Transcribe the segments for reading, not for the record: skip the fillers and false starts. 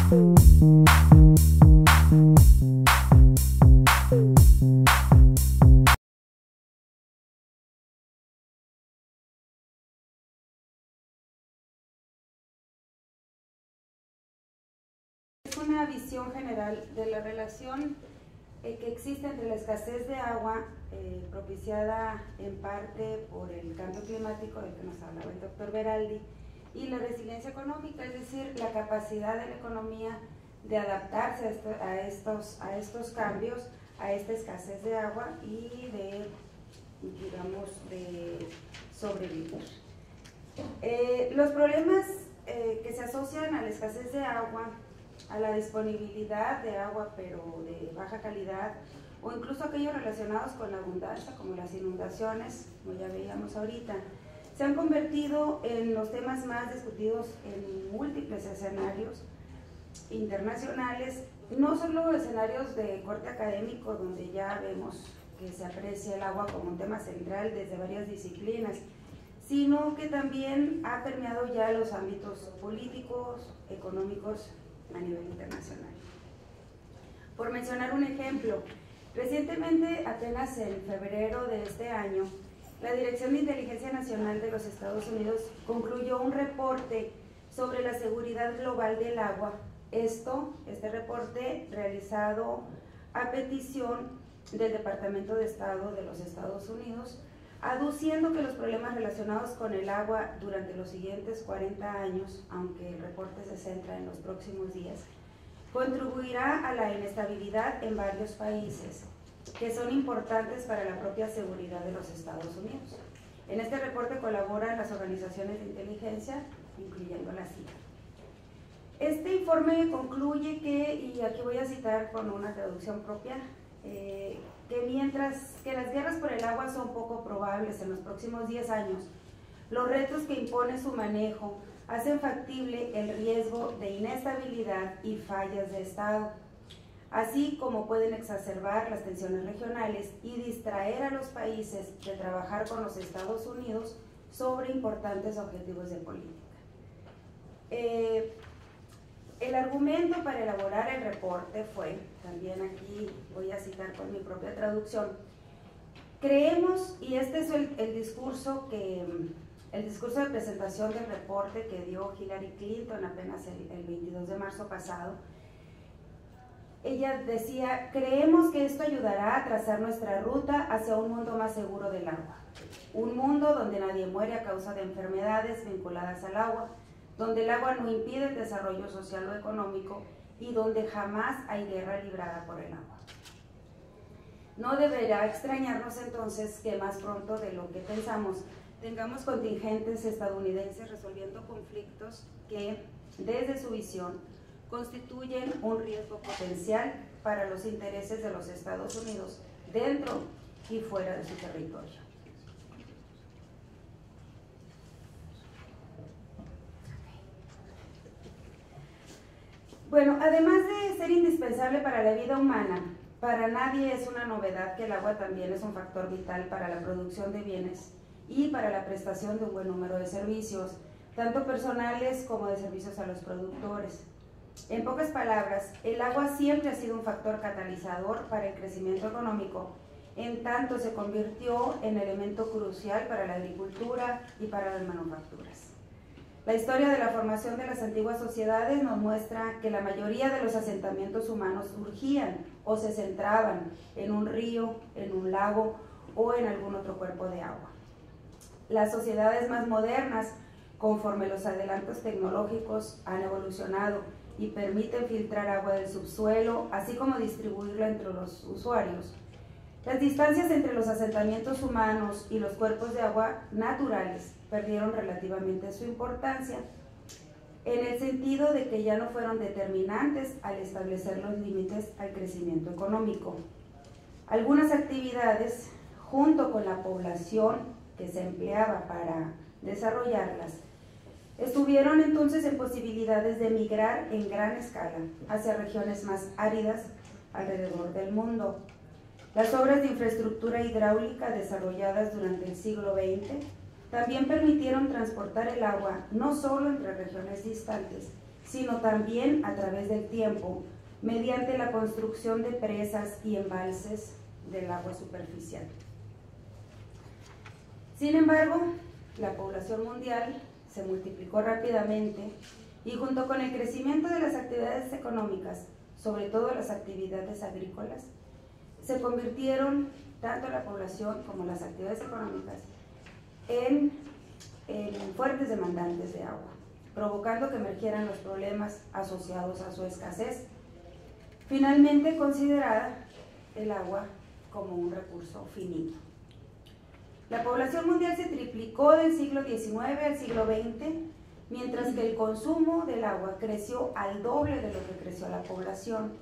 Es una visión general de la relación que existe entre la escasez de agua propiciada en parte por el cambio climático del que nos hablaba el doctor Veraldi y la resiliencia económica, es decir, la capacidad de la economía de adaptarse a estos cambios, a esta escasez de agua y de, digamos, de sobrevivir. Los problemas que se asocian a la escasez de agua, a la disponibilidad de agua pero de baja calidad, o incluso aquellos relacionados con la abundancia, como las inundaciones, como ya veíamos ahorita, se han convertido en los temas más discutidos en múltiples escenarios internacionales, no solo escenarios de corte académico, donde ya vemos que se aprecia el agua como un tema central desde varias disciplinas, sino que también ha permeado ya los ámbitos políticos, económicos, a nivel internacional. Por mencionar un ejemplo, recientemente, apenas en febrero de este año, la Dirección de Inteligencia Nacional de los Estados Unidos concluyó un reporte sobre la seguridad global del agua. Este reporte realizado a petición del Departamento de Estado de los Estados Unidos, aduciendo que los problemas relacionados con el agua durante los siguientes 40 años, aunque el reporte se centra en los próximos días, contribuirá a la inestabilidad en varios países que son importantes para la propia seguridad de los Estados Unidos. En este reporte colaboran las organizaciones de inteligencia, incluyendo la CIA. Este informe concluye que, y aquí voy a citar con una traducción propia, que mientras que las guerras por el agua son poco probables en los próximos 10 años, los retos que impone su manejo hacen factible el riesgo de inestabilidad y fallas de Estado, así como pueden exacerbar las tensiones regionales y distraer a los países de trabajar con los Estados Unidos sobre importantes objetivos de política. El argumento para elaborar el reporte fue, también aquí voy a citar con mi propia traducción, creemos, y este es el discurso de presentación del reporte que dio Hillary Clinton apenas el 22 de marzo pasado. Ella decía, creemos que esto ayudará a trazar nuestra ruta hacia un mundo más seguro del agua, un mundo donde nadie muere a causa de enfermedades vinculadas al agua, donde el agua no impide el desarrollo social o económico y donde jamás hay guerra librada por el agua. No deberá extrañarnos entonces que más pronto de lo que pensamos tengamos contingentes estadounidenses resolviendo conflictos que, desde su visión, constituyen un riesgo potencial para los intereses de los Estados Unidos dentro y fuera de su territorio. Bueno, además de ser indispensable para la vida humana, para nadie es una novedad que el agua también es un factor vital para la producción de bienes y para la prestación de un buen número de servicios, tanto personales como de servicios a los productores. En pocas palabras, el agua siempre ha sido un factor catalizador para el crecimiento económico, en tanto se convirtió en elemento crucial para la agricultura y para las manufacturas. La historia de la formación de las antiguas sociedades nos muestra que la mayoría de los asentamientos humanos surgían o se centraban en un río, en un lago o en algún otro cuerpo de agua. Las sociedades más modernas, conforme los adelantos tecnológicos han evolucionado y permiten filtrar agua del subsuelo, así como distribuirla entre los usuarios, las distancias entre los asentamientos humanos y los cuerpos de agua naturales perdieron relativamente su importancia, en el sentido de que ya no fueron determinantes al establecer los límites al crecimiento económico. Algunas actividades, junto con la población que se empleaba para desarrollarlas, estuvieron entonces en posibilidades de migrar en gran escala hacia regiones más áridas alrededor del mundo. Las obras de infraestructura hidráulica desarrolladas durante el siglo XX también permitieron transportar el agua no solo entre regiones distantes, sino también a través del tiempo, mediante la construcción de presas y embalses del agua superficial. Sin embargo, la población mundial se multiplicó rápidamente y junto con el crecimiento de las actividades económicas, sobre todo las actividades agrícolas, se convirtieron tanto la población como las actividades económicas en fuertes demandantes de agua, provocando que emergieran los problemas asociados a su escasez. Finalmente, considerada el agua como un recurso finito. La población mundial se triplicó del siglo XIX al siglo XX, mientras que el consumo del agua creció al doble de lo que creció la población,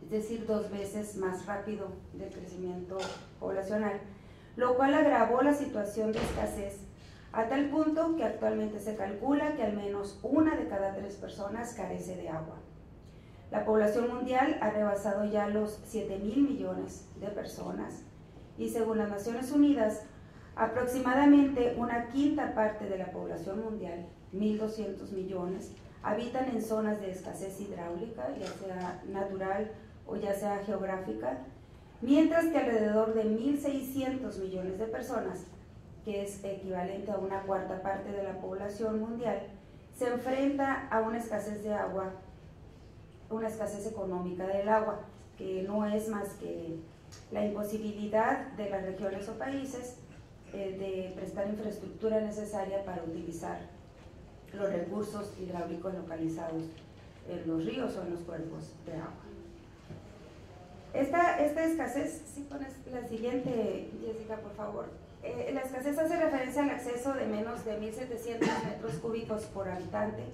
es decir, 2 veces más rápido del crecimiento poblacional, lo cual agravó la situación de escasez a tal punto que actualmente se calcula que al menos 1 de cada 3 personas carece de agua. La población mundial ha rebasado ya los 7.000 millones de personas y según las Naciones Unidas, aproximadamente 1/5 parte de la población mundial, 1.200 millones, habitan en zonas de escasez hidráulica, ya sea natural o ya sea geográfica, mientras que alrededor de 1.600 millones de personas, que es equivalente a 1/4 parte de la población mundial, se enfrenta a una escasez de agua, una escasez económica del agua, que no es más que la imposibilidad de las regiones o países de prestar infraestructura necesaria para utilizar los recursos hidráulicos localizados en los ríos o en los cuerpos de agua. Esta escasez, si pones la siguiente, Jessica, por favor. La escasez hace referencia al acceso de menos de 1.700 metros cúbicos por habitante,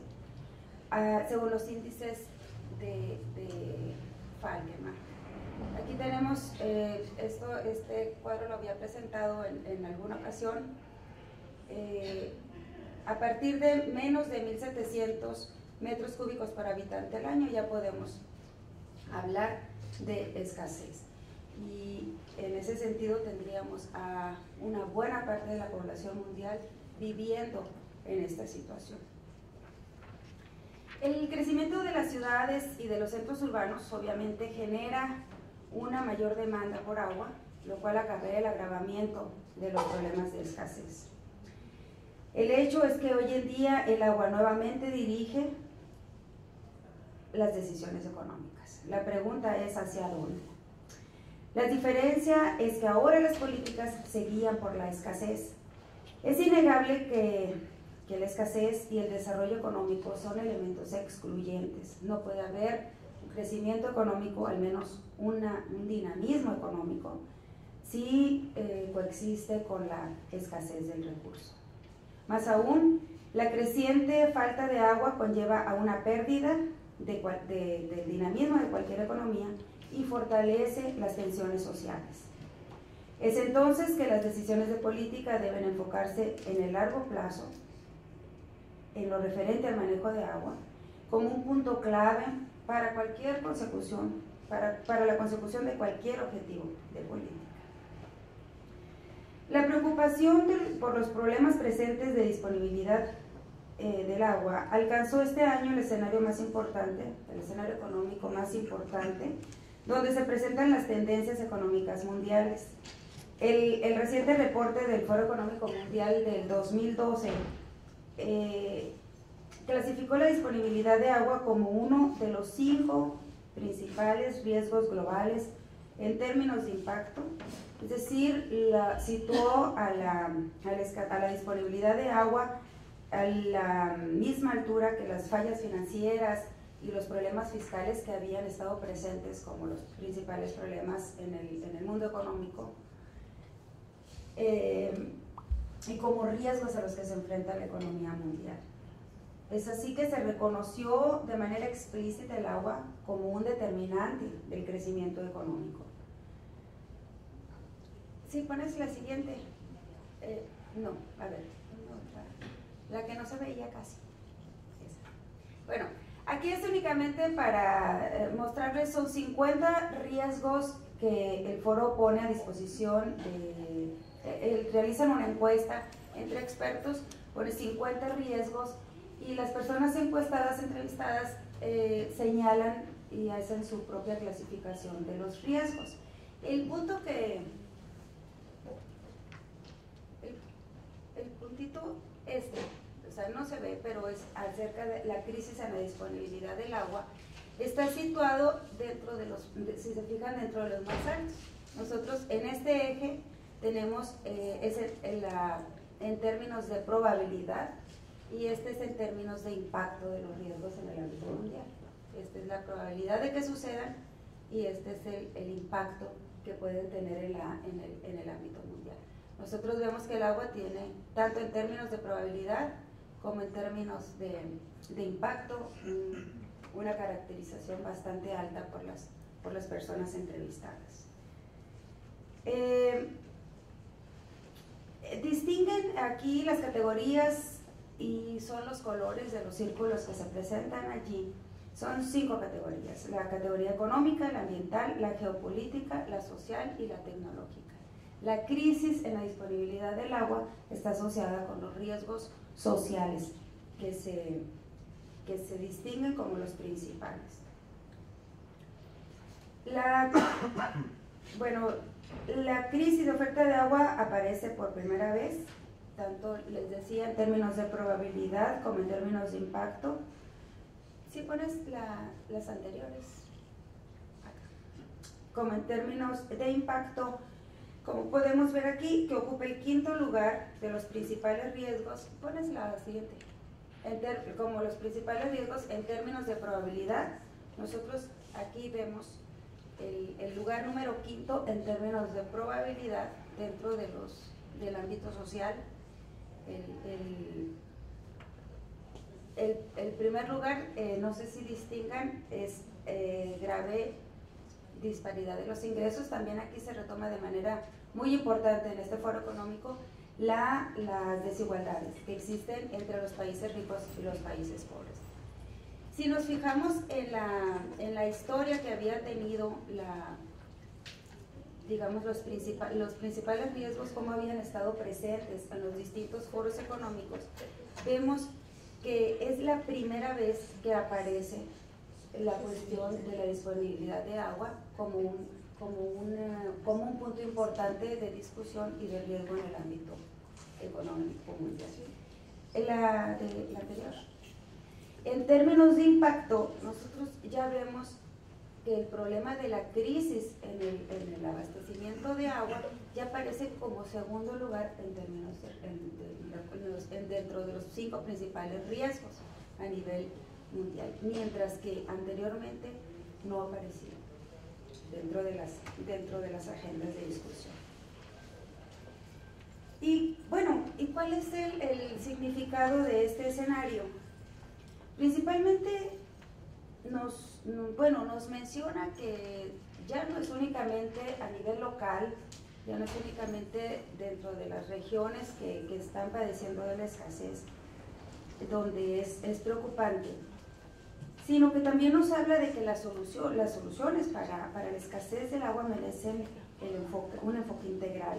según los índices de Falkenberg. Aquí tenemos, este cuadro lo había presentado en alguna ocasión. A partir de menos de 1.700 metros cúbicos por habitante al año ya podemos hablar de escasez. Y en ese sentido tendríamos a una buena parte de la población mundial viviendo en esta situación. El crecimiento de las ciudades y de los centros urbanos obviamente genera una mayor demanda por agua, lo cual acarrea el agravamiento de los problemas de escasez. El hecho es que hoy en día el agua nuevamente dirige las decisiones económicas. La pregunta es ¿hacia dónde? La diferencia es que ahora las políticas se guían por la escasez. Es innegable que la escasez y el desarrollo económico son elementos excluyentes. No puede haber un crecimiento económico, al menos un dinamismo económico, si coexiste con la escasez del recurso. Más aún, la creciente falta de agua conlleva a una pérdida del dinamismo de cualquier economía y fortalece las tensiones sociales. Es entonces que las decisiones de política deben enfocarse en el largo plazo, en lo referente al manejo de agua, como un punto clave para cualquier consecución, para la consecución de cualquier objetivo de política. La preocupación por los problemas presentes de disponibilidad del agua alcanzó este año el escenario más importante, el escenario económico más importante, donde se presentan las tendencias económicas mundiales. El reciente reporte del Foro Económico Mundial del 2012 clasificó la disponibilidad de agua como uno de los 5 principales riesgos globales en términos de impacto, es decir, situó a la disponibilidad de agua a la misma altura que las fallas financieras y los problemas fiscales que habían estado presentes como los principales problemas en el mundo económico y como riesgos a los que se enfrenta la economía mundial. Es así que se reconoció de manera explícita el agua como un determinante del crecimiento económico. Sí, pones la siguiente. No, a ver, la que no se veía casi. Esa. Bueno, aquí es únicamente para mostrarles, son 50 riesgos que el foro pone a disposición. Realizan una encuesta entre expertos, pone 50 riesgos y las personas encuestadas, entrevistadas, señalan y hacen su propia clasificación de los riesgos. El punto el puntito o sea, no se ve, pero es acerca de la crisis en la disponibilidad del agua, está situado dentro de los, si se fijan, dentro de los más altos. Nosotros en este eje tenemos en términos de probabilidad, y este es en términos de impacto de los riesgos en el ámbito mundial. Esta es la probabilidad de que sucedan y este es el impacto que pueden tener en el ámbito mundial. Nosotros vemos que el agua tiene, tanto en términos de probabilidad como en términos de impacto, una caracterización bastante alta por las personas entrevistadas. Distinguen aquí las categorías y son los colores de los círculos que se presentan allí. Son 5 categorías: la categoría económica, la ambiental, la geopolítica, la social y la tecnológica. La crisis en la disponibilidad del agua está asociada con los riesgos sociales que se distinguen como los principales. La crisis de oferta de agua aparece por primera vez, tanto les decía en términos de probabilidad como en términos de impacto. Si pones las anteriores, como en términos de impacto, como podemos ver aquí, que ocupa el 5º lugar de los principales riesgos. Pones la siguiente. Como los principales riesgos en términos de probabilidad, nosotros aquí vemos el lugar número 5 en términos de probabilidad dentro del ámbito social. El primer lugar, no sé si distingan, es grave disparidad de los ingresos. También aquí se retoma de manera muy importante en este foro económico las desigualdades que existen entre los países ricos y los países pobres. Si nos fijamos en la historia que había tenido digamos, los principales riesgos, cómo habían estado presentes en los distintos foros económicos, vemos que es la primera vez que aparece la cuestión de la disponibilidad de agua como un punto importante de discusión y de riesgo en el ámbito económico mundial. La anterior. En términos de impacto, nosotros ya vemos que el problema de la crisis en el abastecimiento de agua ya aparece como segundo lugar en términos dentro de los 5 principales riesgos a nivel mundial, mientras que anteriormente no aparecía dentro de las agendas de discusión. Y bueno, ¿y cuál es el significado de este escenario? Principalmente nos menciona que ya no es únicamente a nivel local, ya no es únicamente dentro de las regiones que están padeciendo de la escasez, donde es preocupante, sino que también nos habla de que las soluciones para la escasez del agua merecen un enfoque integral,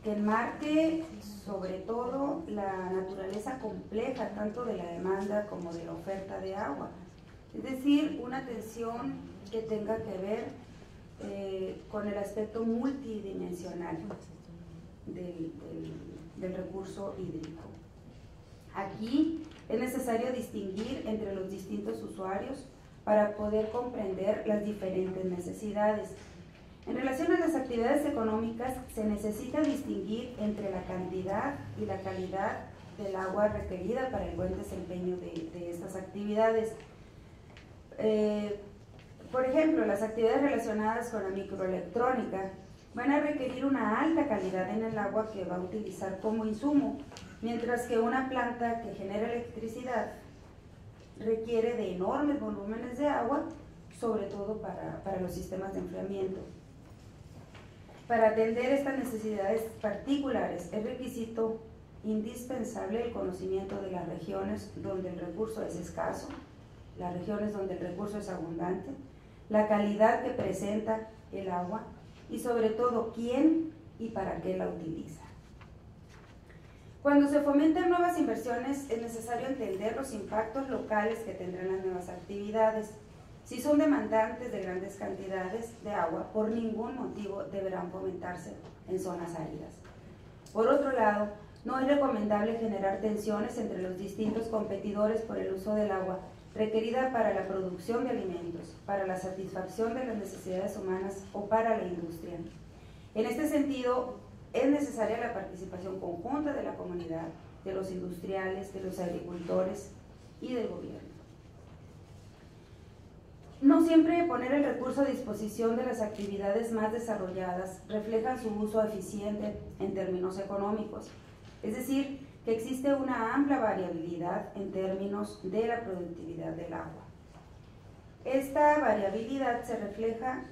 que enmarque sobre todo la naturaleza compleja tanto de la demanda como de la oferta de agua. Es decir, una atención que tenga que ver con el aspecto multidimensional del recurso hídrico. Aquí es necesario distinguir entre los distintos usuarios para poder comprender las diferentes necesidades. En relación a las actividades económicas, se necesita distinguir entre la cantidad y la calidad del agua requerida para el buen desempeño de estas actividades. Por ejemplo, las actividades relacionadas con la microelectrónica van a requerir una alta calidad en el agua que va a utilizar como insumo, mientras que una planta que genera electricidad requiere de enormes volúmenes de agua, sobre todo para los sistemas de enfriamiento. Para atender estas necesidades particulares es requisito indispensable el conocimiento de las regiones donde el recurso es escaso, las regiones donde el recurso es abundante, la calidad que presenta el agua y sobre todo quién y para qué la utiliza. Cuando se fomentan nuevas inversiones es necesario entender los impactos locales que tendrán las nuevas actividades. Si son demandantes de grandes cantidades de agua, por ningún motivo deberán fomentarse en zonas áridas. Por otro lado, no es recomendable generar tensiones entre los distintos competidores por el uso del agua requerida para la producción de alimentos, para la satisfacción de las necesidades humanas o para la industria. En este sentido, es necesaria la participación conjunta de la comunidad, de los industriales, de los agricultores y del gobierno. No siempre poner el recurso a disposición de las actividades más desarrolladas refleja su uso eficiente en términos económicos, es decir, que existe una amplia variabilidad en términos de la productividad del agua. Esta variabilidad se refleja,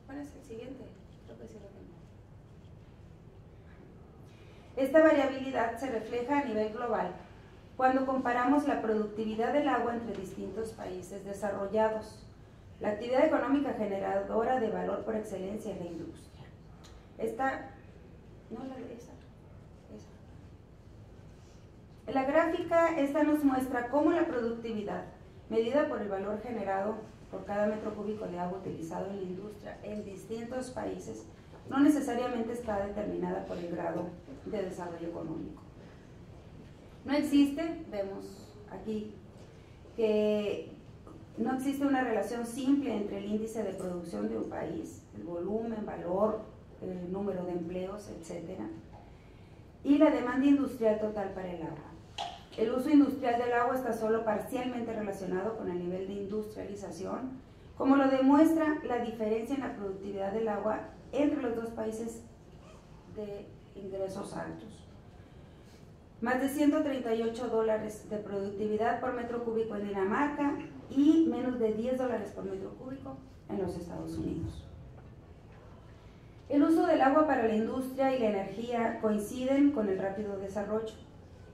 ¿cuál es el siguiente? Creo que sí lo tengo. Esta variabilidad se refleja a nivel global cuando comparamos la productividad del agua entre distintos países desarrollados. La actividad económica generadora de valor por excelencia es la industria. En la gráfica, esta nos muestra cómo la productividad, medida por el valor generado por cada metro cúbico de agua utilizado en la industria en distintos países, no necesariamente está determinada por el grado de desarrollo económico. No existe, vemos aquí, que no existe una relación simple entre el índice de producción de un país, el volumen, valor, el número de empleos, etc., y la demanda industrial total para el agua. El uso industrial del agua está solo parcialmente relacionado con el nivel de industrialización, como lo demuestra la diferencia en la productividad del agua entre los dos países de ingresos altos. Más de $138 de productividad por metro cúbico en Dinamarca y menos de $10 por metro cúbico en los Estados Unidos. El uso del agua para la industria y la energía coinciden con el rápido desarrollo,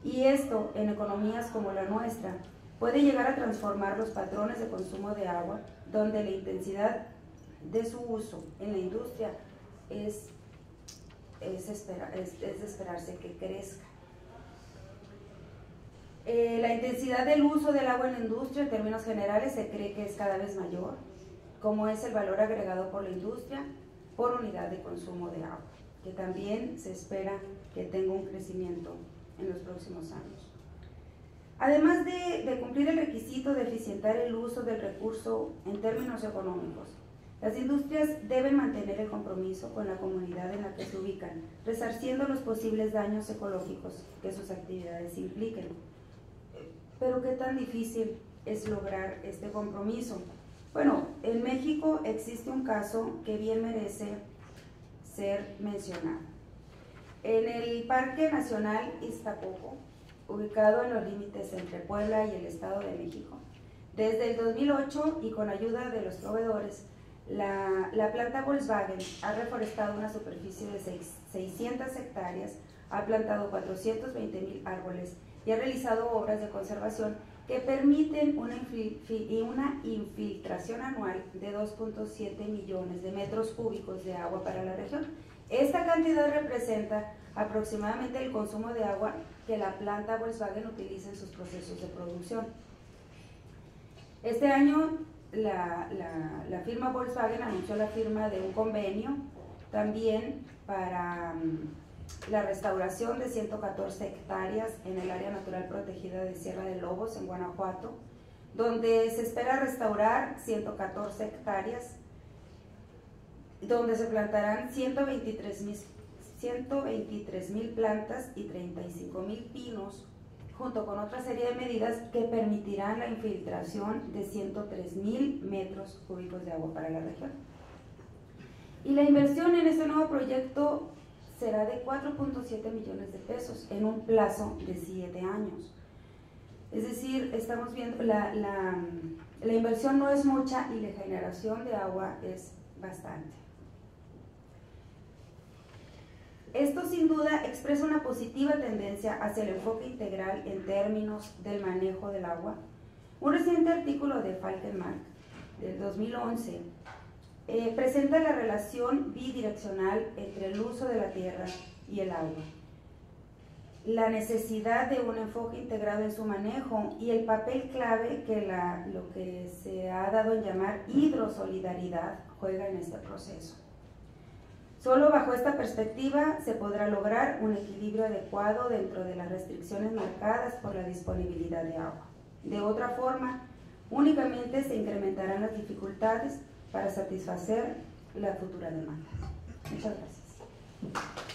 y esto, en economías como la nuestra, puede llegar a transformar los patrones de consumo de agua, donde la intensidad de su uso en la industria es de esperarse que crezca. La intensidad del uso del agua en la industria, en términos generales, se cree que es cada vez mayor, como es el valor agregado por la industria por unidad de consumo de agua, que también se espera que tenga un crecimiento en los próximos años. Además de cumplir el requisito de eficientar el uso del recurso en términos económicos, las industrias deben mantener el compromiso con la comunidad en la que se ubican, resarciendo los posibles daños ecológicos que sus actividades impliquen. Pero ¿qué tan difícil es lograr este compromiso? Bueno, en México existe un caso que bien merece ser mencionado. En el Parque Nacional Iztapopo, ubicado en los límites entre Puebla y el Estado de México, desde el 2008 y con ayuda de los proveedores, la planta Volkswagen ha reforestado una superficie de 600 hectáreas, ha plantado 420,000 árboles y ha realizado obras de conservación que permiten una infiltración anual de 2.7 millones de metros cúbicos de agua para la región. Esta cantidad representa aproximadamente el consumo de agua que la planta Volkswagen utiliza en sus procesos de producción. Este año la firma Volkswagen anunció la firma de un convenio también para la restauración de 114 hectáreas en el área natural protegida de Sierra de Lobos, en Guanajuato, donde se espera restaurar 114 hectáreas, donde se plantarán 123,000 plantas y 35,000 pinos, junto con otra serie de medidas que permitirán la infiltración de 103,000 metros cúbicos de agua para la región. Y la inversión en este nuevo proyecto será de 4.7 millones de pesos en un plazo de 7 años. Es decir, estamos viendo la inversión no es mucha y la generación de agua es bastante. Esto sin duda expresa una positiva tendencia hacia el enfoque integral en términos del manejo del agua. Un reciente artículo de Falkenmark del 2011 presenta la relación bidireccional entre el uso de la tierra y el agua. la necesidad de un enfoque integrado en su manejo y el papel clave que lo que se ha dado en llamar hidrosolidaridad juega en este proceso. Solo bajo esta perspectiva se podrá lograr un equilibrio adecuado dentro de las restricciones marcadas por la disponibilidad de agua. De otra forma, únicamente se incrementarán las dificultades para satisfacer la futura demanda. Muchas gracias.